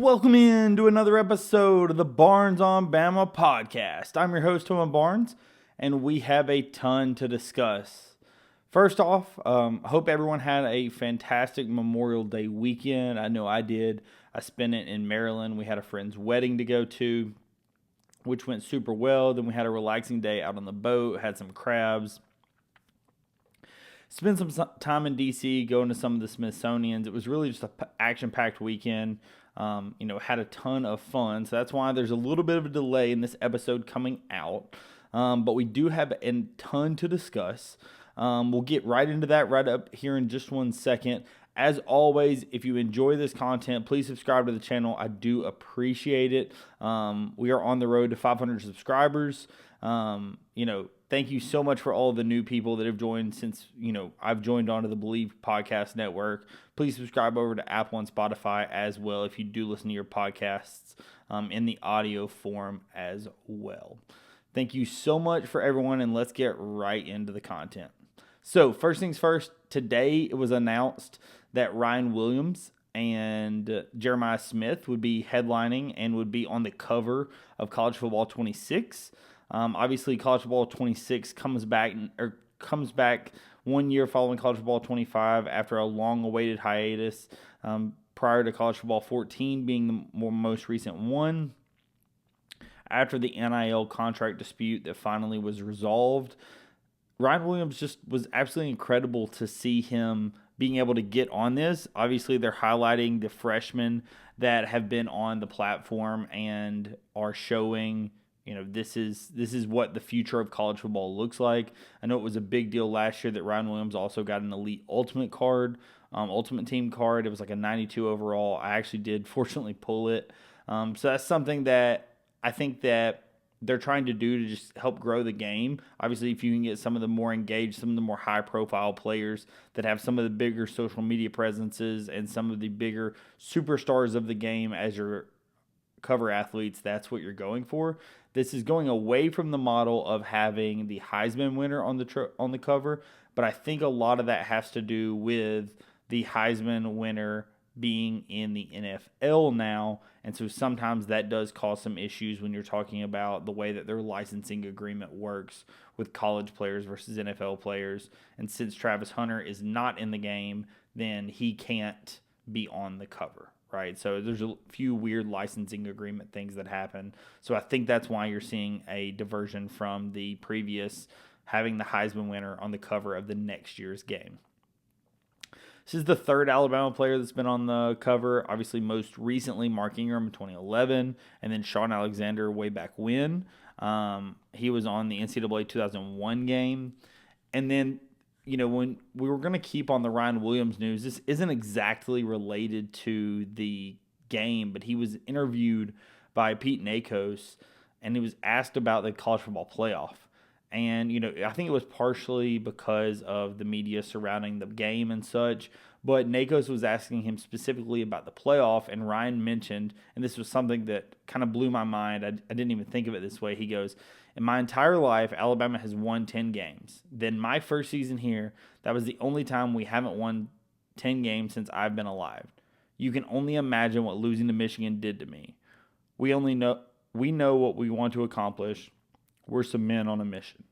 Welcome in to another episode of the Barnes on Bama podcast. I'm your host, Tom Barnes, and we have a ton to discuss. First off, I hope everyone had a fantastic Memorial Day weekend. I know I did. I spent it in Maryland. We had a friend's wedding to go to, which went super well. Then we had a relaxing day out on the boat, had some crabs. Spent some time in D.C., going to some of the Smithsonian's. It was really just an action-packed weekend. Had a ton of fun. So that's why there's a little bit of a delay in this episode coming out. But we do have a ton to discuss. We'll get right into that right up here in just 1 second. As always, if you enjoy this content, please subscribe to the channel. I do appreciate it. We are on the road to 500 subscribers. Thank you so much for all the new people that have joined since, I've joined onto the Believe Podcast Network. Please subscribe over to Apple and Spotify as well if you do listen to your podcasts in the audio form as well. Thank you so much for everyone, and let's get right into the content. So, first things first, today it was announced that Ryan Williams and Jeremiah Smith would be headlining and would be on the cover of College Football 26. Obviously, College Football 26 comes back 1 year following College Football 25 after a long-awaited hiatus prior to College Football 14 being the most recent one. After the NIL contract dispute that finally was resolved, Ryan Williams just was absolutely incredible to see him being able to get on this. Obviously, they're highlighting the freshmen that have been on the platform and are showing, this is what the future of college football looks like. I know it was a big deal last year that Ryan Williams also got an Elite Ultimate card, Ultimate Team card. It was like a 92 overall. I actually did fortunately pull it. So that's something that I think that they're trying to do to just help grow the game. Obviously, if you can get some of the more engaged, some of the more high-profile players that have some of the bigger social media presences and some of the bigger superstars of the game as your cover athletes, that's what you're going for. This is going away from the model of having the Heisman winner on the cover, but I think a lot of that has to do with the Heisman winner being in the NFL now, and so sometimes that does cause some issues when you're talking about the way that their licensing agreement works with college players versus NFL players. And since Travis Hunter is not in the game, then he can't be on the cover, right? So there's a few weird licensing agreement things that happen. So I think that's why you're seeing a diversion from the previous having the Heisman winner on the cover of the next year's game. This is the third Alabama player that's been on the cover. Obviously, most recently, Mark Ingram in 2011, and then Sean Alexander way back when. He was on the NCAA 2001 game. And then, when we were going to keep on the Ryan Williams news, this isn't exactly related to the game, but he was interviewed by Pete Nakos, and he was asked about the college football playoff. And, I think it was partially because of the media surrounding the game and such. But Nakos was asking him specifically about the playoff. And Ryan mentioned, and this was something that kind of blew my mind. I didn't even think of it this way. He goes, in my entire life, Alabama has won 10 games. Then my first season here, that was the only time we haven't won 10 games since I've been alive. You can only imagine what losing to Michigan did to me. We know what we want to accomplish. We're some men on a mission.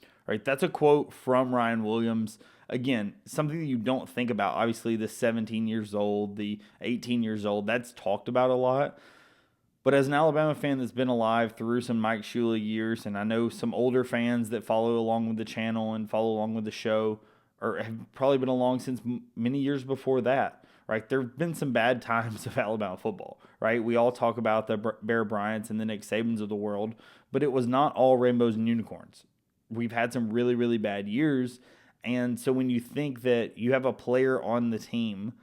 All right, that's a quote from Ryan Williams. Again, something that you don't think about. Obviously, the 17 years old, the 18 years old, that's talked about a lot. But as an Alabama fan that's been alive through some Mike Shula years, and I know some older fans that follow along with the channel and follow along with the show, or have probably been along since many years before that, right? There have been some bad times of Alabama football, right? We all talk about the Bear Bryants and the Nick Sabans of the world, but it was not all rainbows and unicorns. We've had some really, really bad years, and so when you think that you have a player on the team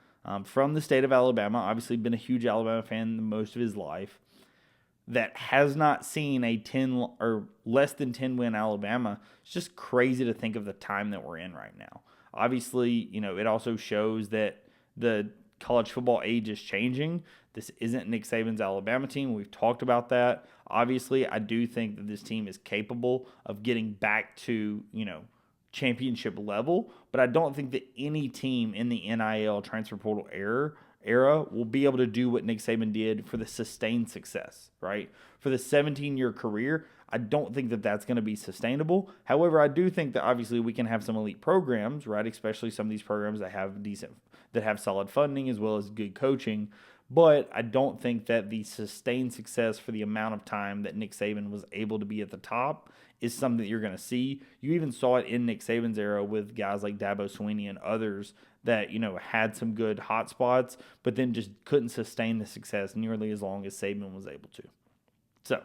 from the state of Alabama, obviously been a huge Alabama fan most of his life, that has not seen a 10 or less than 10 win Alabama, it's just crazy to think of the time that we're in right now. Obviously, it also shows that the college football age is changing. This isn't Nick Saban's Alabama team. We've talked about that. Obviously, I do think that this team is capable of getting back to, championship level, but I don't think that any team in the NIL transfer portal era will be able to do what Nick Saban did for the sustained success, right? For the 17-year career, I don't think that that's going to be sustainable. However, I do think that obviously we can have some elite programs, right? Especially some of these programs that have solid funding as well as good coaching. But I don't think that the sustained success for the amount of time that Nick Saban was able to be at the top is something that you're going to see. You even saw it in Nick Saban's era with guys like Dabo Swinney and others that, had some good hot spots, but then just couldn't sustain the success nearly as long as Saban was able to. So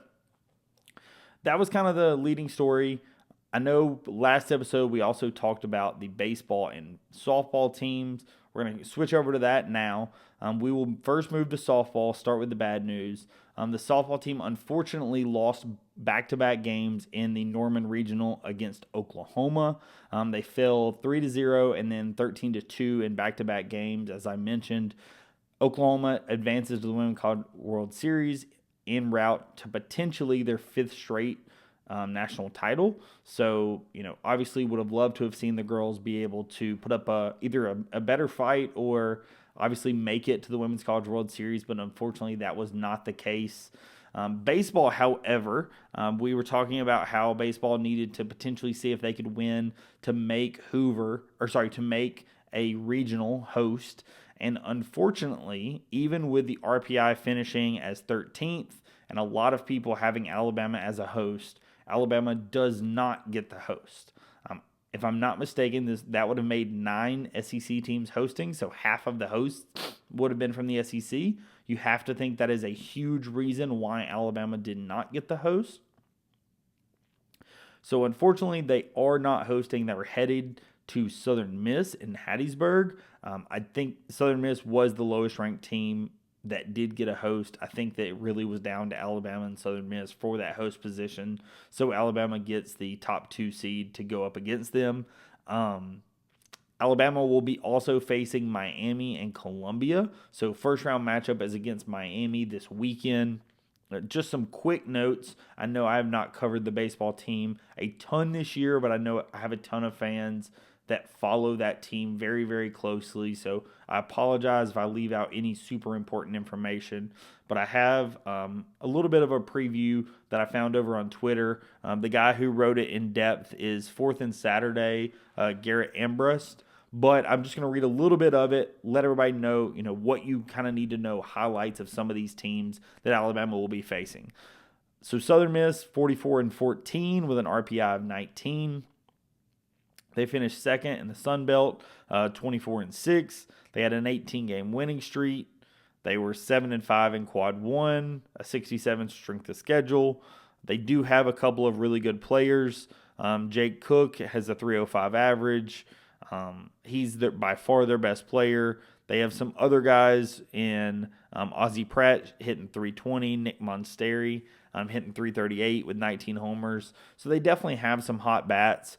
that was kind of the leading story. I know last episode we also talked about the baseball and softball teams. We're going to switch over to that now. We will first move to softball, start with the bad news. The softball team unfortunately lost back-to-back games in the Norman Regional against Oklahoma. They fell 3-0 and then 13-2 in back-to-back games. As I mentioned, Oklahoma advances to the Women's College World Series en route to potentially their fifth straight national title. So, obviously would have loved to have seen the girls be able to put up either a better fight or obviously make it to the Women's College World Series, but unfortunately that was not the case. Baseball, however, we were talking about how baseball needed to potentially see if they could win to make to make a regional host. And unfortunately, even with the RPI finishing as 13th and a lot of people having Alabama as a host, Alabama does not get the host. If I'm not mistaken, that would have made 9 SEC teams hosting, so half of the hosts would have been from the SEC. You have to think that is a huge reason why Alabama did not get the host. So unfortunately, they are not hosting. They were headed to Southern Miss in Hattiesburg. I think Southern Miss was the lowest ranked team that did get a host. I think that it really was down to Alabama and Southern Miss for that host position. So Alabama gets the top 2 seed to go up against them. Alabama will be also facing Miami and Columbia. So first round matchup is against Miami this weekend. Just some quick notes. I know I have not covered the baseball team a ton this year, but I know I have a ton of fans that follow that team very, very closely. So I apologize if I leave out any super important information. But I have a little bit of a preview that I found over on Twitter. The guy who wrote it in depth is Fourth and Saturday, Garrett Ambrust. But I'm just going to read a little bit of it, let everybody know, what you kind of need to know, highlights of some of these teams that Alabama will be facing. So Southern Miss, 44-14 with an RPI of 19. They finished second in the Sun Belt, 24-6. They had an 18-game winning streak. They were 7-5 in Quad 1, a 67 strength of schedule. They do have a couple of really good players. Jake Cook has a 305 average. He's by far their best player. They have some other guys in Ozzie Pratt hitting 320, Nick Monsteri hitting 338 with 19 homers. So they definitely have some hot bats.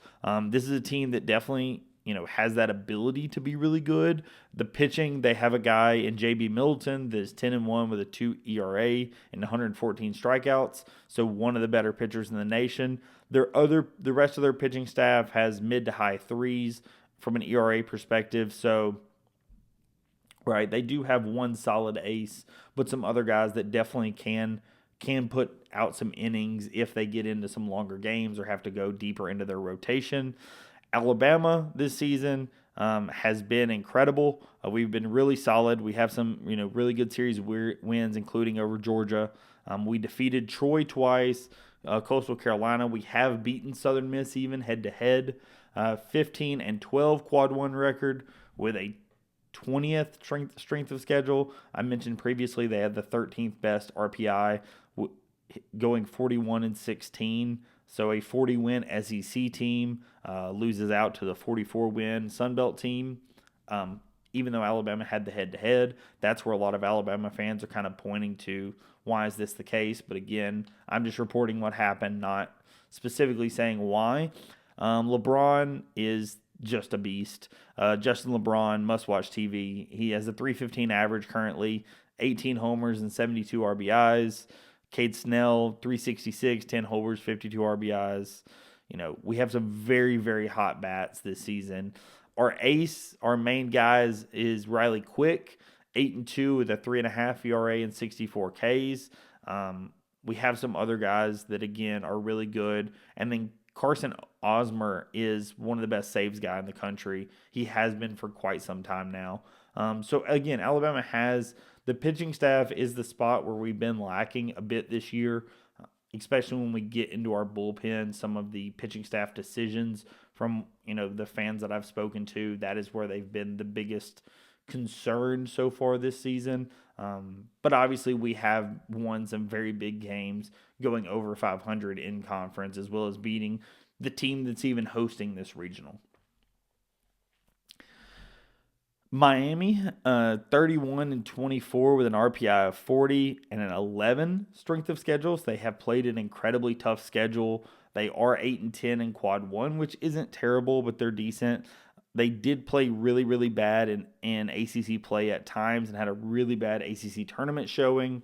This is a team that definitely has that ability to be really good. The pitching, they have a guy in J.B. Middleton that is 10-1 with a 2 ERA and 114 strikeouts. So one of the better pitchers in the nation. The rest of their pitching staff has mid to high threes from an ERA perspective. So, right, they do have one solid ace, but some other guys that definitely can put out some innings if they get into some longer games or have to go deeper into their rotation. Alabama this season has been incredible. We've been really solid. We have some really good series wins, including over Georgia. We defeated Troy twice, Coastal Carolina. We have beaten Southern Miss even head-to-head. 15-12 Quad 1 record with a 20th strength of schedule. I mentioned previously they had the 13th best RPI, going 41-16. So a 40-win SEC team loses out to the 44-win Sunbelt team. Even though Alabama had the head-to-head, that's where a lot of Alabama fans are kind of pointing to, why is this the case? But again, I'm just reporting what happened, not specifically saying why. LeBron is just a beast. Justin LeBron, must-watch TV. He has a 315 average currently, 18 homers and 72 RBIs. Cade Snell, 366, 10 homers, 52 RBIs. We have some very, very hot bats this season. Our ace, our main guys, is Riley Quick. 8-2 with a 3.5 ERA and 64 Ks. We have some other guys that, again, are really good. And then Carson Osmer is one of the best saves guy in the country. He has been for quite some time now. So, again, Alabama has the pitching staff is the spot where we've been lacking a bit this year, especially when we get into our bullpen. Some of the pitching staff decisions from, the fans that I've spoken to, that is where they've been the biggest concern so far this season. But obviously we have won some very big games, going over 500 in conference, as well as beating the team that's even hosting this regional. Miami, 31-24 with an RPI of 40 and an 11 strength of schedules. They have played an incredibly tough schedule. They are 8-10 in quad one, which isn't terrible, but they're decent. They did play really, really bad in ACC play at times and had a really bad ACC tournament showing.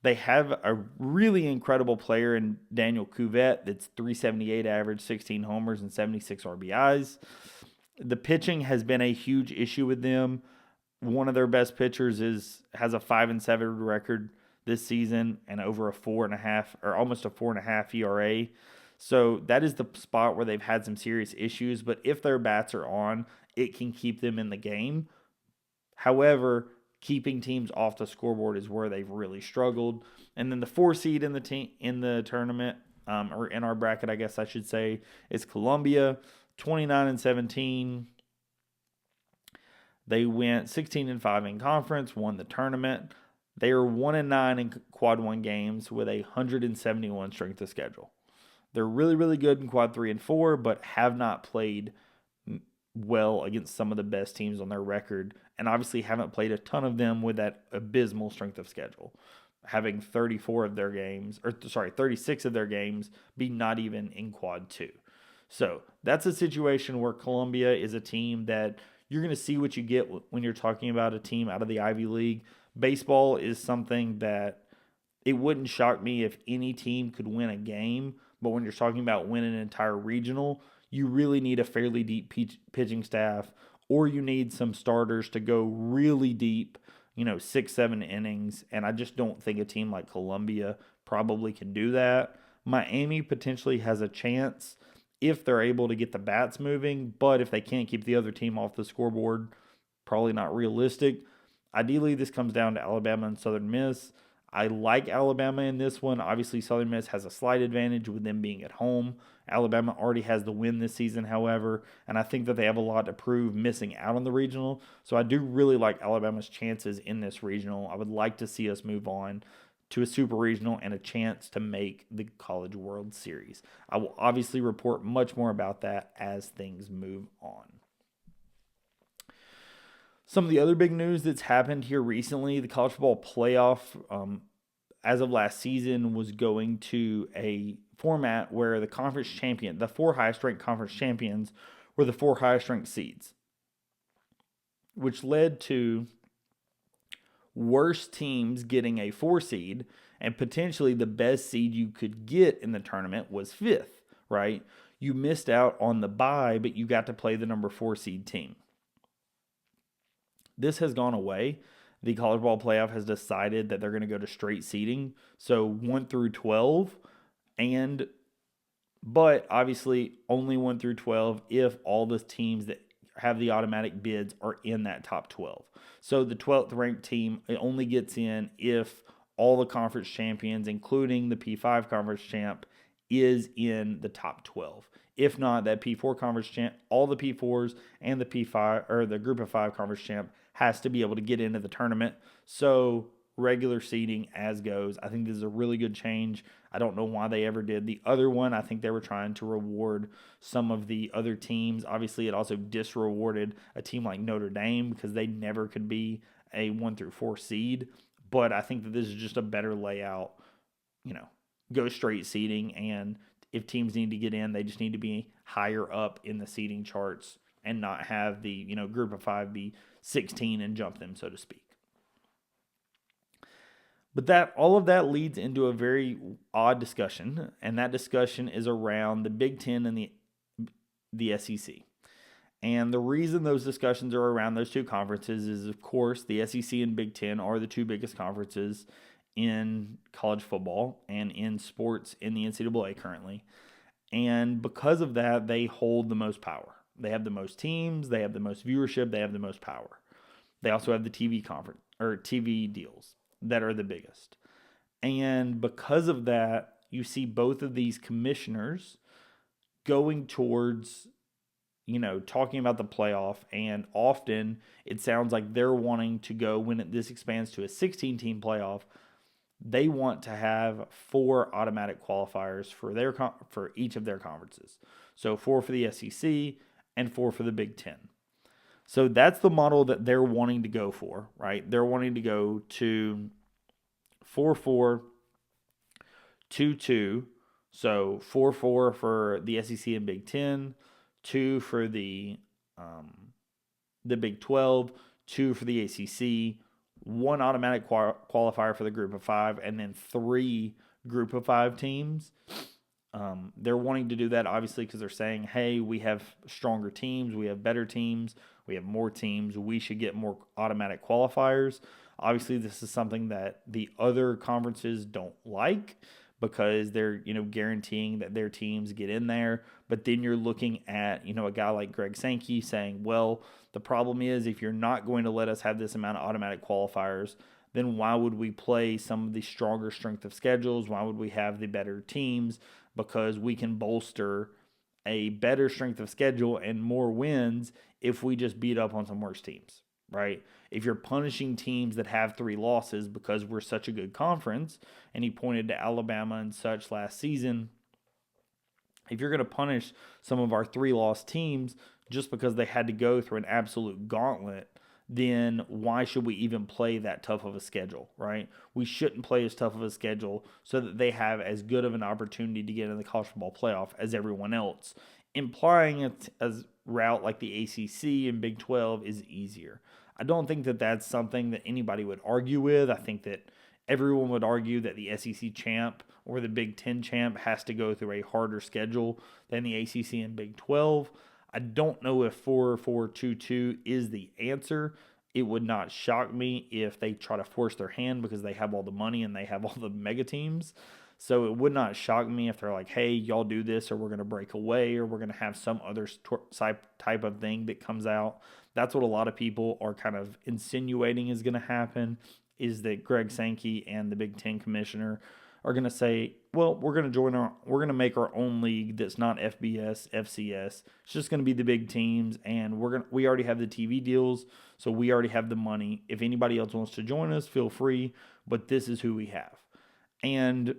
They have a really incredible player in Daniel Cuvette that's 378 average, 16 homers, and 76 RBIs. The pitching has been a huge issue with them. One of their best pitchers has a 5-7 record this season and over a 4.5 or almost a 4.5 ERA. So that is the spot where they've had some serious issues. But if their bats are on, it can keep them in the game. However, keeping teams off the scoreboard is where they've really struggled. And then the 4 seed in the tournament, or in our bracket, I guess I should say, is Columbia. 29-17. They went 16-5 in conference, won the tournament. They are 1-9 in quad 1 games with 171 strength of schedule. They're really, really good in quad 3 and 4, but have not played well against some of the best teams on their record, and obviously haven't played a ton of them with that abysmal strength of schedule, having 36 of their games be not even in quad 2. So that's a situation where Columbia is a team that you're going to see what you get when you're talking about a team out of the Ivy League. Baseball is something that it wouldn't shock me if any team could win a game, but when you're talking about winning an entire regional, you really need a fairly deep pitching staff, or you need some starters to go really deep, 6-7 innings, and I just don't think a team like Columbia probably can do that. Miami potentially has a chance if they're able to get the bats moving, but if they can't keep the other team off the scoreboard, probably not realistic. Ideally, this comes down to Alabama and Southern Miss. I like Alabama in this one. Obviously, Southern Miss has a slight advantage with them being at home. Alabama already has the win this season, however, and I think that they have a lot to prove missing out on the regional. So I do really like Alabama's chances in this regional. I would like to see us move on to a super regional and a chance to make the College World Series. I will obviously report much more about that as things move on. Some of the other big news that's happened here recently, the college football playoff, as of last season, was going to a format where the the 4 highest ranked conference champions were the 4 highest ranked seeds, which led to worse teams getting a 4 seed, and potentially the best seed you could get in the tournament was 5th, right? You missed out on the bye, but you got to play the number 4 seed team. This has gone away. The college ball playoff has decided that they're going to go to straight seeding, so 1 through 12, but obviously only 1 through 12 if all the teams that have the automatic bids are in that top 12. So the 12th ranked team, it only gets in if all the conference champions, including the P5 conference champ, is in the top 12. If not, that P4 conference champ, all the P4s and the P5 or the group of 5 conference champ has to be able to get into the tournament. So regular seeding as goes. I think this is a really good change. I don't know why they ever did the other one. I think they were trying to reward some of the other teams. Obviously, it also disrewarded a team like Notre Dame because they never could be a 1 through 4 seed. But I think that this is just a better layout. Go straight seeding, and if teams need to get in, they just need to be higher up in the seeding charts and not have the group of 5 be 16 and jump them, so to speak. But all of that leads into a very odd discussion, and that discussion is around the Big Ten and the SEC. And the reason those discussions are around those two conferences is, of course, the SEC and Big Ten are the two biggest conferences in college football and in sports in the NCAA currently. And because of that, they hold the most power. They have the most teams, they have the most viewership, they have the most power. They also have the TV conference or TV deals that are the biggest. And because of that, you see both of these commissioners going towards, talking about the playoff. And often it sounds like they're wanting to go, when this expands to a 16-team playoff, they want to have 4 automatic qualifiers for each of their conferences. So 4 for the SEC and 4 for the Big Ten. So that's the model that they're wanting to go for, right? They're wanting to go to 4-4, 2-2. So 4-4 for the SEC and Big Ten, 2 for the Big 12, 2 for the ACC, 1 automatic qualifier for the Group of 5, and then 3 Group of 5 teams. They're wanting to do that obviously because they're saying, hey, we have stronger teams, we have better teams, we have more teams, we should get more automatic qualifiers. Obviously, this is something that the other conferences don't like because they're, guaranteeing that their teams get in there. But then you're looking at, a guy like Greg Sankey saying, well, the problem is if you're not going to let us have this amount of automatic qualifiers, then why would we play some of the stronger strength of schedules? Why would we have the better teams? Because we can bolster a better strength of schedule and more wins if we just beat up on some worse teams, right? If you're punishing teams that have 3 losses because we're such a good conference, and he pointed to Alabama and such last season, if you're going to punish some of our 3-loss teams just because they had to go through an absolute gauntlet, then why should we even play that tough of a schedule, right? We shouldn't play as tough of a schedule so that they have as good of an opportunity to get in the college football playoff as everyone else, implying it as route like the ACC and Big 12 is easier. I don't think that that's something that anybody would argue with. I think that everyone would argue that the SEC champ or the Big 10 champ has to go through a harder schedule than the ACC and Big 12. I don't know if 4-4-2-2 is the answer. It would not shock me if they try to force their hand because they have all the money and they have all the mega teams. So it would not shock me if they're like, hey, y'all do this or we're going to break away or we're going to have some other type of thing that comes out. That's what a lot of people are kind of insinuating is going to happen, is that Greg Sankey and the Big Ten commissioner are going to say, well, we're going to make our own league that's not FBS, FCS. It's just going to be the big teams, and we already have the TV deals, so we already have the money. If anybody else wants to join us, feel free, but this is who we have. And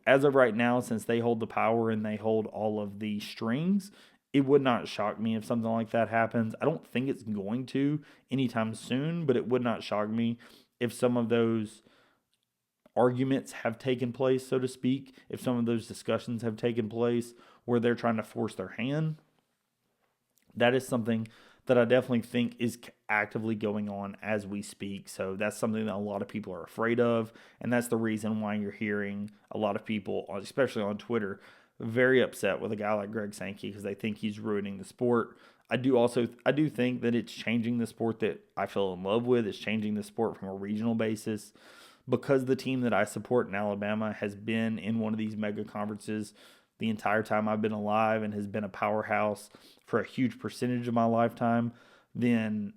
as of right now, since they hold the power and they hold all of the strings, it would not shock me if something like that happens. I don't think it's going to anytime soon, but it would not shock me if some of those arguments have taken place, so to speak, if some of those discussions have taken place where they're trying to force their hand. That is something that I definitely think is actively going on as we speak. So that's something that a lot of people are afraid of, and that's the reason why you're hearing a lot of people, especially on Twitter, very upset with a guy like Greg Sankey because they think he's ruining the sport. I do think that it's changing the sport that I fell in love with. It's changing the sport from a regional basis because the team that I support in Alabama has been in one of these mega conferences the entire time I've been alive and has been a powerhouse for a huge percentage of my lifetime. Then,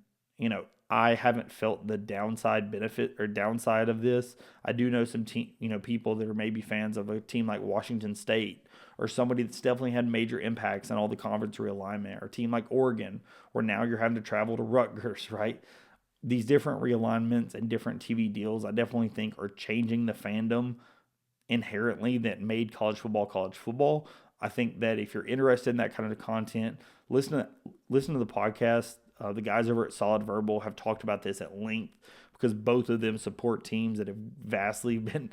I haven't felt the downside benefit or downside of this. I do know some people that are maybe fans of a team like Washington State or somebody that's definitely had major impacts on all the conference realignment, or a team like Oregon, where now you're having to travel to Rutgers, right? These different realignments and different TV deals, I definitely think are changing the fandom inherently that made college football. I think that if you're interested in that kind of content, listen to the podcast. The guys over at Solid Verbal have talked about this at length because both of them support teams that have vastly been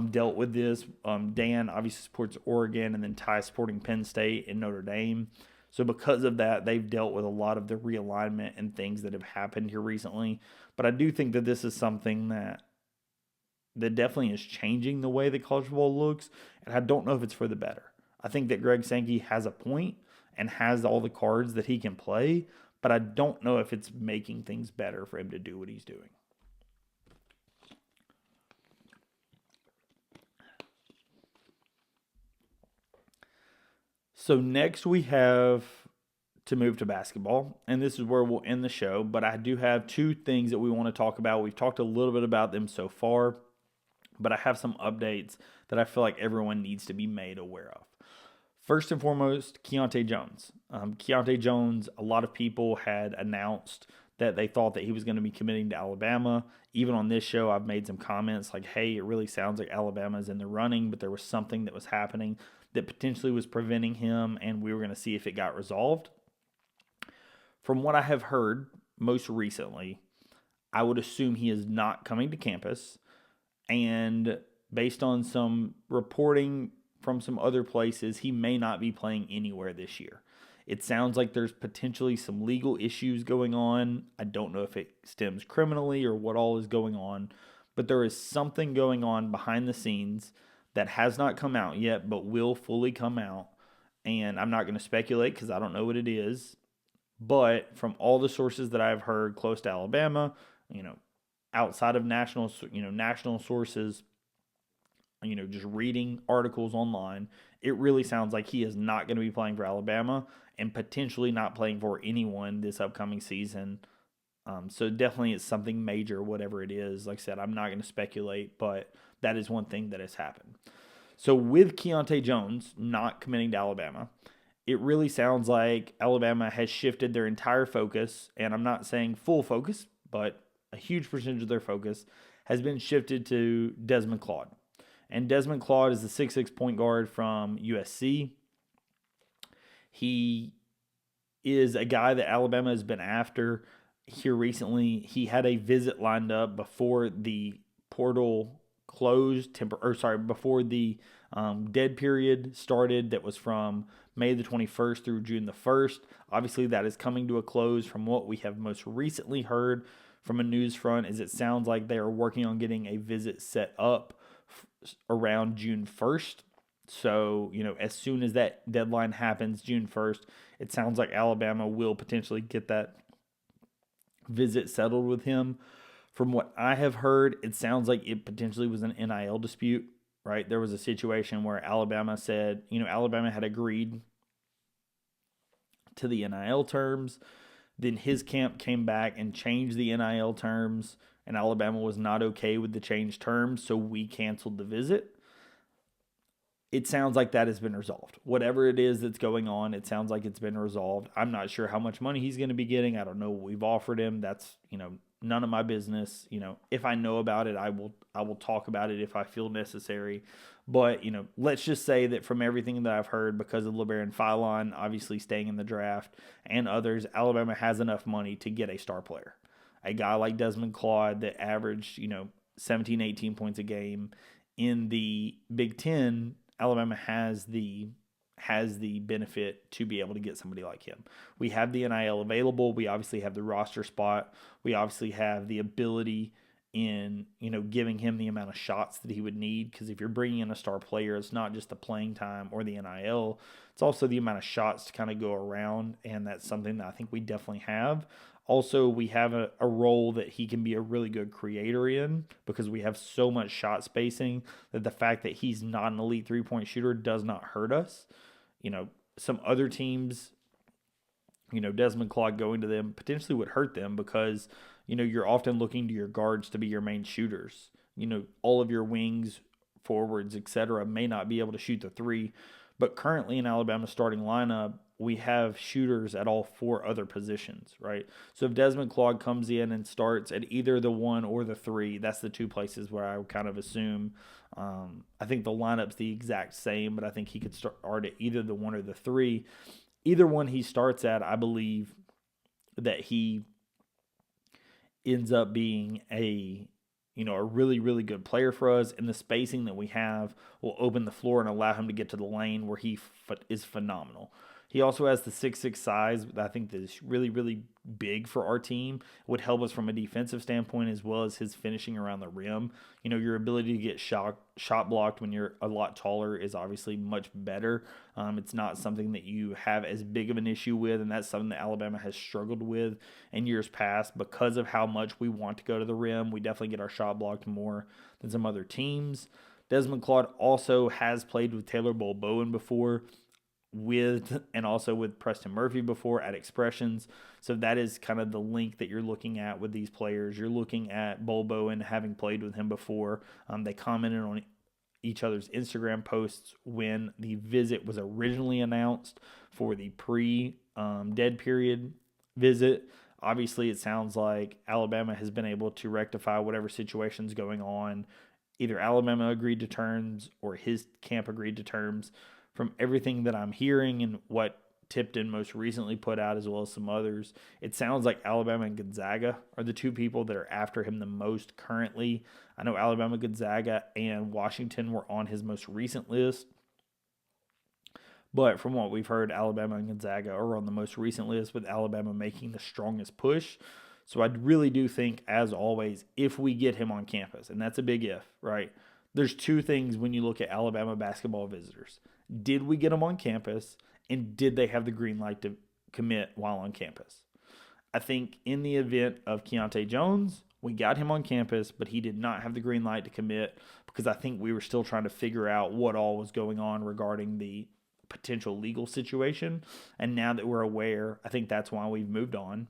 dealt with this. Dan obviously supports Oregon, and then Ty supporting Penn State and Notre Dame. So because of that, they've dealt with a lot of the realignment and things that have happened here recently. But I do think that this is something that definitely is changing the way that college football looks, and I don't know if it's for the better. I think that Greg Sankey has a point, and has all the cards that he can play, but I don't know if it's making things better for him to do what he's doing. So next we have to move to basketball, and this is where we'll end the show, but I do have two things that we want to talk about. We've talked a little bit about them so far, but I have some updates that I feel like everyone needs to be made aware of. First and foremost, Keontae Jones. Keontae Jones, a lot of people had announced that they thought that he was going to be committing to Alabama. Even on this show, I've made some comments like, hey, it really sounds like Alabama is in the running, but there was something that was happening that potentially was preventing him, and we were going to see if it got resolved. From what I have heard most recently, I would assume he is not coming to campus. And based on some reporting from some other places, he may not be playing anywhere this year. It sounds like there's potentially some legal issues going on. I don't know if it stems criminally or what all is going on, but there is something going on behind the scenes that has not come out yet, but will fully come out. And I'm not going to speculate because I don't know what it is. But from all the sources that I've heard close to Alabama, outside of national sources, just reading articles online, it really sounds like he is not going to be playing for Alabama and potentially not playing for anyone this upcoming season. So definitely it's something major, whatever it is. Like I said, I'm not going to speculate, but that is one thing that has happened. So with Keontae Jones not committing to Alabama, it really sounds like Alabama has shifted their entire focus, and I'm not saying full focus, but a huge percentage of their focus has been shifted to Desmond Claude. And Desmond Claude is the 6'6" point guard from USC. He is a guy that Alabama has been after here recently. He had a visit lined up before the portal closed, before the dead period started, that was from May the 21st through June the 1st. Obviously, that is coming to a close. From what we have most recently heard from a news front, is it sounds like they are working on getting a visit set up around June 1st. So, as soon as that deadline happens, June 1st, it sounds like Alabama will potentially get that visit settled with him. From what I have heard, it sounds like it potentially was an NIL dispute, right? There was a situation where Alabama said, Alabama had agreed to the NIL terms. Then his camp came back and changed the NIL terms, and Alabama was not okay with the changed terms, so we canceled the visit. It sounds like that has been resolved. Whatever it is that's going on, it sounds like it's been resolved. I'm not sure how much money he's going to be getting. I don't know what we've offered him. That's, none of my business. If I know about it, I will talk about it if I feel necessary. But, let's just say that from everything that I've heard, because of LeBaron Philon obviously staying in the draft and others, Alabama has enough money to get a star player. A guy like Desmond Claude that averaged, 17, 18 points a game in the Big Ten. Alabama has the benefit to be able to get somebody like him. We have the NIL available. We obviously have the roster spot. We obviously have the ability in, giving him the amount of shots that he would need. Because if you're bringing in a star player, it's not just the playing time or the NIL. It's also the amount of shots to kind of go around. And that's something that I think we definitely have. Also, we have a role that he can be a really good creator in, because we have so much shot spacing that the fact that he's not an elite three-point shooter does not hurt us. Some other teams, Desmond Claude going to them potentially would hurt them, because, you're often looking to your guards to be your main shooters. All of your wings, forwards, etc. may not be able to shoot the three. But currently in Alabama's starting lineup, we have shooters at all four other positions, right? So if Desmond Claude comes in and starts at either the 1 or the 3, that's the two places where I would kind of assume. I think the lineup's the exact same, but I think he could start at either the 1 or the 3. Either one he starts at, I believe that he ends up being a really, really good player for us, and the spacing that we have will open the floor and allow him to get to the lane where he is phenomenal. He also has the 6'6" size that I think that is really, really big for our team. It would help us from a defensive standpoint as well as his finishing around the rim. Your ability to get shot blocked when you're a lot taller is obviously much better. It's not something that you have as big of an issue with, and that's something that Alabama has struggled with in years past because of how much we want to go to the rim. We definitely get our shot blocked more than some other teams. Desmond Claude also has played with Taylor Bowen before, and also with Preston Murphy before at Expressions. So that is kind of the link that you're looking at with these players. You're looking at Bowen having played with him before. They commented on each other's Instagram posts when the visit was originally announced for the pre-dead period visit. Obviously, it sounds like Alabama has been able to rectify whatever situation's going on. Either Alabama agreed to terms or his camp agreed to terms. From everything that I'm hearing and what Tipton most recently put out, as well as some others, it sounds like Alabama and Gonzaga are the two people that are after him the most currently. I know Alabama, Gonzaga, and Washington were on his most recent list. But from what we've heard, Alabama and Gonzaga are on the most recent list, with Alabama making the strongest push. So I really do think, as always, if we get him on campus, and that's a big if, right? There's two things when you look at Alabama basketball visitors. Did we get them on campus, and did they have the green light to commit while on campus? I think in the event of Keontae Jones, we got him on campus, but he did not have the green light to commit because I think we were still trying to figure out what all was going on regarding the potential legal situation. And now that we're aware, I think that's why we've moved on.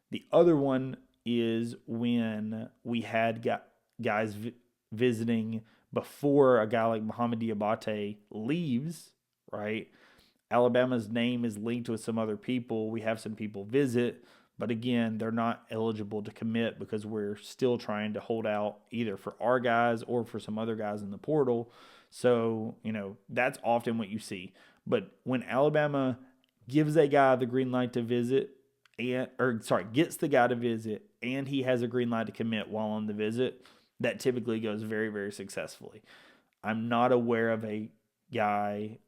The other one is when we had guys visiting before a guy like Muhammad Diabate leaves, right? Alabama's name is linked with some other people. We have some people visit, but again, they're not eligible to commit because we're still trying to hold out either for our guys or for some other guys in the portal. So, that's often what you see. But when Alabama gives a guy the green light to visit, gets the guy to visit, and he has a green light to commit while on the visit, that typically goes very, very successfully. I'm not aware of a guy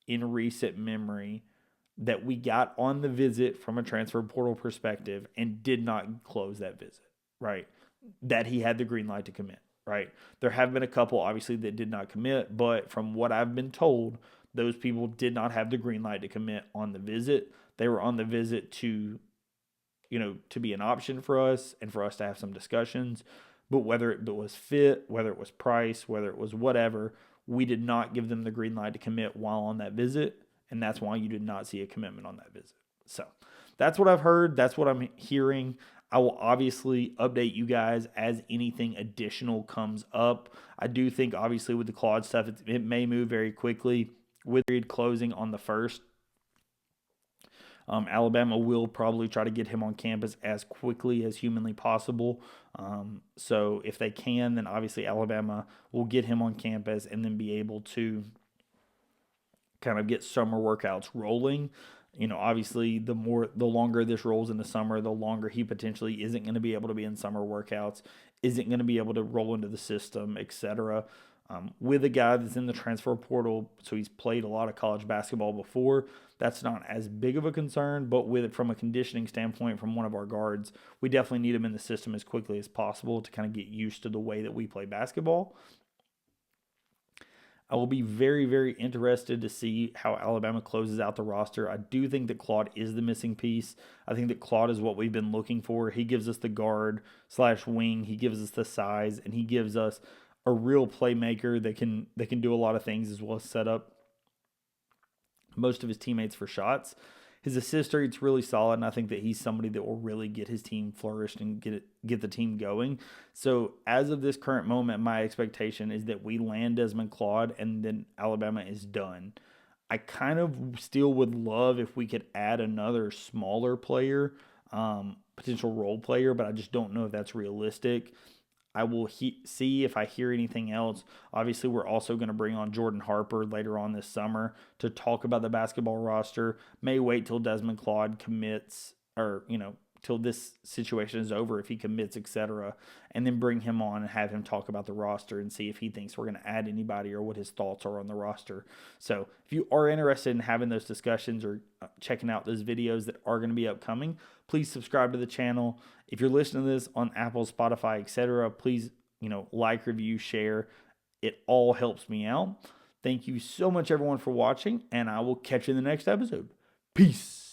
in recent memory that we got on the visit from a transfer portal perspective and did not close that visit, right? That he had the green light to commit, right? There have been a couple, obviously, that did not commit, but from what I've been told, those people did not have the green light to commit on the visit. They were on the visit to be an option for us and for us to have some discussions. But whether it was fit, whether it was price, whether it was whatever, we did not give them the green light to commit while on that visit. And that's why you did not see a commitment on that visit. So that's what I've heard. That's what I'm hearing. I will obviously update you guys as anything additional comes up. I do think, obviously, with the Claude stuff, it may move very quickly. With the period closing on the 1st, Alabama will probably try to get him on campus as quickly as humanly possible. So if they can, then obviously Alabama will get him on campus and then be able to kind of get summer workouts rolling. Obviously the longer this rolls into summer, the longer he potentially isn't going to be able to be in summer workouts, isn't going to be able to roll into the system, etc. With a guy that's in the transfer portal, so he's played a lot of college basketball before, that's not as big of a concern. But from a conditioning standpoint, from one of our guards, we definitely need him in the system as quickly as possible to kind of get used to the way that we play basketball. I will be very, very interested to see how Alabama closes out the roster. I do think that Claude is the missing piece. I think that Claude is what we've been looking for. He gives us the guard/wing. He gives us the size, and he gives us a real playmaker that can do a lot of things, as well as set up most of his teammates for shots. His assist rate's really solid, and I think that he's somebody that will really get his team flourished and get the team going. So as of this current moment, my expectation is that we land Desmond Claude and then Alabama is done. I kind of still would love if we could add another smaller player, potential role player, but I just don't know if that's realistic. I will see if I hear anything else. Obviously, we're also going to bring on Jordan Harper later on this summer to talk about the basketball roster. May wait till Desmond Claude commits or, till this situation is over if he commits, etc., and then bring him on and have him talk about the roster and see if he thinks we're going to add anybody or what his thoughts are on the roster. So if you are interested in having those discussions or checking out those videos that are going to be upcoming, please subscribe to the channel. If you're listening to this on Apple, Spotify, etc., please, like, review, share. It all helps me out. Thank you so much, everyone, for watching, and I will catch you in the next episode. Peace.